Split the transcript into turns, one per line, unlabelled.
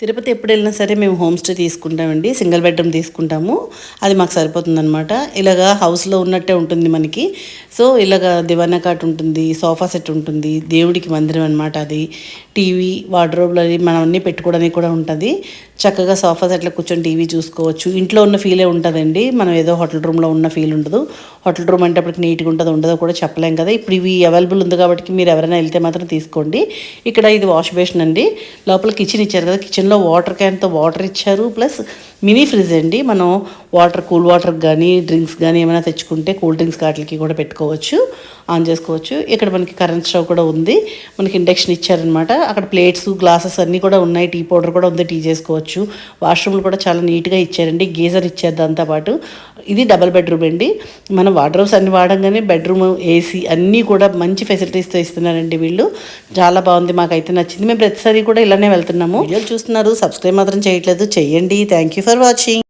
తిరుపతి ఎప్పుడు వెళ్ళినా సరే మేము హోమ్ స్టే తీసుకుంటామండి. సింగిల్ బెడ్రూమ్ తీసుకుంటాము. అది మాకు సరిపోతుందనమాట. ఇలాగా హౌస్లో ఉన్నట్టే ఉంటుంది మనకి. సో ఇలాగా దివానా కాట్ ఉంటుంది, సోఫా సెట్ ఉంటుంది, దేవుడికి మందిరం అనమాట అది. టీవీ, వార్డ్రోబ్లు అవి మనం అన్నీ పెట్టుకోవడానికి కూడా ఉంటుంది. చక్కగా సోఫా సెట్లో కూర్చొని టీవీ చూసుకోవచ్చు. ఇంట్లో ఉన్న ఫీలే ఉంటుందండి. మనం ఏదో హోటల్ రూమ్లో ఉన్న ఫీల్ ఉండదు. హోటల్ రూమ్ అంటే అప్పటికి నీట్గా ఉంటుందో ఉండదో కూడా చెప్పలేం కదా. ఇప్పుడు ఇవి అవైలబుల్ ఉంది కాబట్టి మీరు ఎవరైనా వెళ్తే మాత్రం తీసుకోండి. ఇక్కడ ఇది వాష్ బేసిన్ అండి. లోపల కిచెన్ ఇచ్చారు కదా, కిచెన్లో వాటర్ క్యాన్తో వాటర్ ఇచ్చారు. ప్లస్ మినీ ఫ్రిడ్జ్ అండి. మనం వాటర్, కూల్ వాటర్ కానీ డ్రింక్స్ కానీ ఏమైనా తెచ్చుకుంటే కూల్ డ్రింక్స్ వాటికి కూడా పెట్టుకోవచ్చు, ఆన్ చేసుకోవచ్చు. ఇక్కడ మనకి కరెంట్ స్టవ్ కూడా ఉంది. మనకి ఇండక్షన్ ఇచ్చారనమాట. అక్కడ ప్లేట్స్, గ్లాసెస్ అన్నీ కూడా ఉన్నాయి. టీ పౌడర్ కూడా ఉంది, టీ చేసుకోవచ్చు. వాష్రూమ్లు కూడా చాలా నీట్గా ఇచ్చారండి. గీజర్ ఇచ్చారు దాంతోపాటు. ఇది డబల్ బెడ్రూమ్ అండి. మనం వార్డ్రోబ్స్ అన్ని వాడంగానే బెడ్రూమ్, ఏసీ అన్నీ కూడా మంచి ఫెసిలిటీస్తో ఇస్తున్నారండి వీళ్ళు. చాలా బాగుంది, మాకైతే నచ్చింది. మేము ప్రతిసారి కూడా ఇలానే వెళ్తున్నాము. వీడియోలు చూస్తున్నారు, సబ్స్క్రైబ్ మాత్రం చేయట్లేదు, చెయ్యండి. Thank you for watching.